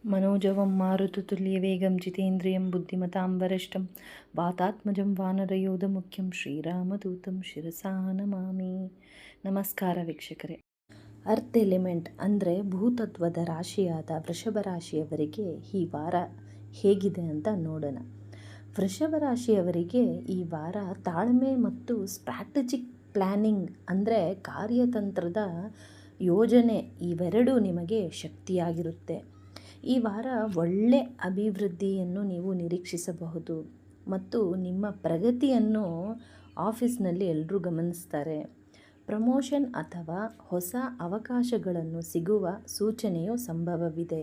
मनोजवं मारुततुल्यवेगं जितेन्द्रियं बुद्धिमतां वरिष्ठं वातात्मजं वानरयोधमुख्यं ಶ್ರೀರಾಮದೂತಂ ಶಿರಸಾ ನಮಾಮಿ. ನಮಸ್ಕಾರ ವೀಕ್ಷಕರೇ. Earth element ಅಂದರೆ ಭೂತತ್ವದ ರಾಶಿಯಾದ ವೃಷಭ ರಾಶಿಯವರಿಗೆ ಈ ವಾರ ಹೇಗಿದೆ ಅಂತ ನೋಡೋಣ. ವೃಷಭ ರಾಶಿಯವರಿಗೆ ಈ ವಾರ ತಾಳ್ಮೆ ಮತ್ತು ಸ್ಟ್ರಾಟಜಿಕ್ ಪ್ಲ್ಯಾನಿಂಗ್ ಅಂದರೆ ಕಾರ್ಯತಂತ್ರದ ಯೋಜನೆ ಇವೆರಡೂ ನಿಮಗೆ ಶಕ್ತಿಯಾಗಿರುತ್ತೆ. ಈ ವಾರ ಒಳ್ಳೆ ಅಭಿವೃದ್ಧಿಯನ್ನು ನೀವು ನಿರೀಕ್ಷಿಸಬಹುದು ಮತ್ತು ನಿಮ್ಮ ಪ್ರಗತಿಯನ್ನು ಆಫೀಸ್ನಲ್ಲಿ ಎಲ್ಲರೂ ಗಮನಿಸ್ತಾರೆ. ಪ್ರಮೋಷನ್ ಅಥವಾ ಹೊಸ ಅವಕಾಶಗಳನ್ನು ಸಿಗುವ ಸೂಚನೆಯು ಸಂಭವವಿದೆ.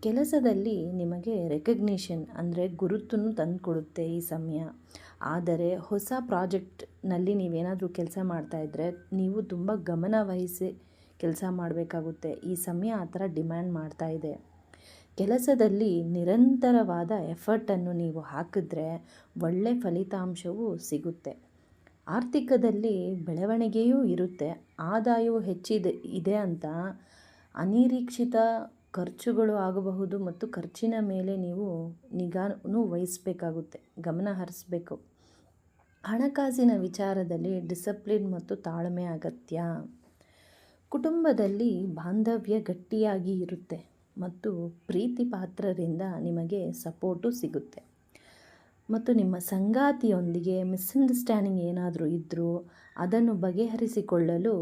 ಕೆಲಸದಲ್ಲಿ ನಿಮಗೆ ರೆಕಗ್ನಿಷನ್ ಅಂದರೆ ಗುರುತನ್ನು ತಂದುಕೊಡುತ್ತೆ ಈ ಸಮಯ. ಆದರೆ ಹೊಸ ಪ್ರಾಜೆಕ್ಟ್ನಲ್ಲಿ ನೀವೇನಾದರೂ ಕೆಲಸ ಮಾಡ್ತಾಯಿದ್ರೆ ನೀವು ತುಂಬ ಗಮನ ವಹಿಸಿ ಕೆಲಸ ಮಾಡಬೇಕಾಗುತ್ತೆ. ಈ ಸಮಯ ಆ ಥರ ಡಿಮ್ಯಾಂಡ್ ಮಾಡ್ತಾ ಇದೆ. ಕೆಲಸದಲ್ಲಿ ನಿರಂತರವಾದ ಎಫರ್ಟನ್ನು ನೀವು ಹಾಕಿದ್ರೆ ಒಳ್ಳೆಯ ಫಲಿತಾಂಶವೂ ಸಿಗುತ್ತೆ. ಆರ್ಥಿಕದಲ್ಲಿ ಬೆಳವಣಿಗೆಯೂ ಇರುತ್ತೆ. ಆದಾಯವು ಇದೆ ಅಂತ ಅನಿರೀಕ್ಷಿತ ಖರ್ಚುಗಳು ಆಗಬಹುದು ಮತ್ತು ಖರ್ಚಿನ ಮೇಲೆ ನೀವು ನಿಗಾನು ವಹಿಸಬೇಕಾಗುತ್ತೆ, ಗಮನ ಹರಿಸಬೇಕು. ಹಣಕಾಸಿನ ವಿಚಾರದಲ್ಲಿ ಡಿಸಿಪ್ಲಿನ್ ಮತ್ತು ತಾಳ್ಮೆ ಅಗತ್ಯ. ಕುಟುಂಬದಲ್ಲಿ ಬಾಂಧವ್ಯ ಗಟ್ಟಿಯಾಗಿ ಇರುತ್ತೆ ಮತ್ತು ಪ್ರೀತಿ ಪಾತ್ರರಿಂದ ನಿಮಗೆ ಸಪೋರ್ಟು ಸಿಗುತ್ತೆ. ಮತ್ತು ನಿಮ್ಮ ಸಂಗಾತಿಯೊಂದಿಗೆ ಮಿಸ್ಅಂಡರ್ಸ್ಟ್ಯಾಂಡಿಂಗ್ ಏನಾದರೂ ಇದ್ದರೂ ಅದನ್ನು ಬಗೆಹರಿಸಿಕೊಳ್ಳಲು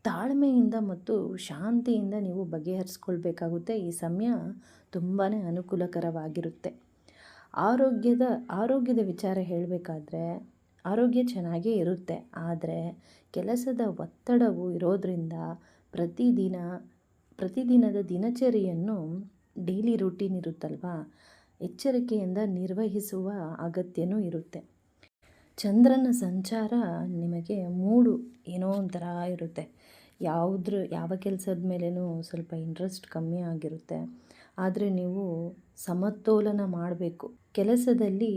ತಾಳ್ಮೆಯಿಂದ ಮತ್ತು ಶಾಂತಿಯಿಂದ ನೀವು ಬಗೆಹರಿಸ್ಕೊಳ್ಬೇಕಾಗುತ್ತೆ. ಈ ಸಮಯ ತುಂಬಾ ಅನುಕೂಲಕರವಾಗಿರುತ್ತೆ. ಆರೋಗ್ಯದ ವಿಚಾರ ಹೇಳಬೇಕಾದ್ರೆ ಆರೋಗ್ಯ ಚೆನ್ನಾಗೇ ಇರುತ್ತೆ. ಆದರೆ ಕೆಲಸದ ಒತ್ತಡವು ಇರೋದರಿಂದ ಪ್ರತಿದಿನದ ದಿನಚರಿಯನ್ನು ಡೈಲಿ ರೂಟೀನ್ ಇರುತ್ತಲ್ವಾ, ಎಚ್ಚರಿಕೆಯಿಂದ ನಿರ್ವಹಿಸುವ ಅಗತ್ಯನೂ ಇರುತ್ತೆ. ಚಂದ್ರನ ಸಂಚಾರ ನಿಮಗೆ ಮೂಡು ಏನೋ ಒಂಥರ ಇರುತ್ತೆ. ಯಾವ ಕೆಲಸದ ಮೇಲೇನೂ ಸ್ವಲ್ಪ ಇಂಟ್ರೆಸ್ಟ್ ಕಮ್ಮಿ ಆಗಿರುತ್ತೆ. ಆದರೆ ನೀವು ಸಮತೋಲನ ಮಾಡಬೇಕು. ಕೆಲಸದಲ್ಲಿ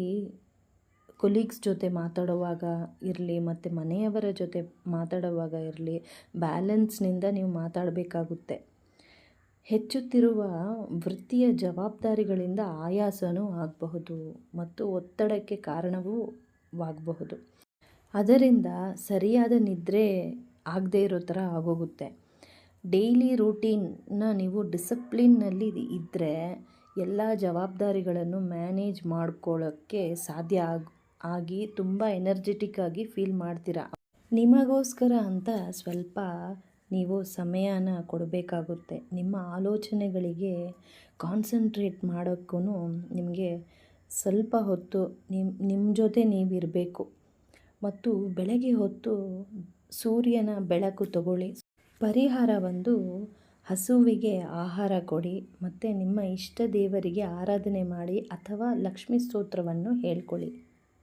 ಕೊಲೀಗ್ಸ್ ಜೊತೆ ಮಾತಾಡುವಾಗ ಇರಲಿ ಮತ್ತು ಮನೆಯವರ ಜೊತೆ ಮಾತಾಡುವಾಗ ಇರಲಿ, ಬ್ಯಾಲೆನ್ಸ್ನಿಂದ ನೀವು ಮಾತಾಡಬೇಕಾಗುತ್ತೆ. ಹೆಚ್ಚುತ್ತಿರುವ ವೃತ್ತಿಯ ಜವಾಬ್ದಾರಿಗಳಿಂದ ಆಯಾಸನೂ ಆಗಬಹುದು ಮತ್ತು ಒತ್ತಡಕ್ಕೆ ಕಾರಣವೂ ಆಗಬಹುದು. ಅದರಿಂದ ಸರಿಯಾದ ನಿದ್ರೆ ಆಗದೇ ಇರೋ ಥರ ಆಗೋಗುತ್ತೆ. ಡೈಲಿ ರೂಟೀನ್ನ ನೀವು ಡಿಸಿಪ್ಲಿನ್ನಲ್ಲಿ ಇದ್ದರೆ ಎಲ್ಲ ಜವಾಬ್ದಾರಿಗಳನ್ನು ಮ್ಯಾನೇಜ್ ಮಾಡ್ಕೊಳ್ಳೋಕ್ಕೆ ಸಾಧ್ಯ ಆಗಿ ತುಂಬ ಎನರ್ಜೆಟಿಕ್ ಆಗಿ ಫೀಲ್ ಮಾಡ್ತೀರಾ. ನಿಮಗೋಸ್ಕರ ಅಂತ ಸ್ವಲ್ಪ ನೀವು ಸಮಯನ ಕೊಡಬೇಕಾಗುತ್ತೆ. ನಿಮ್ಮ ಆಲೋಚನೆಗಳಿಗೆ ಕಾನ್ಸಂಟ್ರೇಟ್ ಮಾಡೋಕ್ಕೂ ನಿಮಗೆ ಸ್ವಲ್ಪ ಹೊತ್ತು ನಿಮ್ಮ ಜೊತೆ ನೀವಿರಬೇಕು. ಮತ್ತು ಬೆಳಗ್ಗೆ ಹೊತ್ತು ಸೂರ್ಯನ ಬೆಳಕು ತಗೊಳ್ಳಿ. ಪರಿಹಾರ ಹಸುವಿಗೆ ಆಹಾರ ಕೊಡಿ ಮತ್ತು ನಿಮ್ಮ ಇಷ್ಟ ದೇವರಿಗೆ ಆರಾಧನೆ ಮಾಡಿ ಅಥವಾ ಲಕ್ಷ್ಮೀ ಸ್ತೋತ್ರವನ್ನು ಹೇಳ್ಕೊಳ್ಳಿ.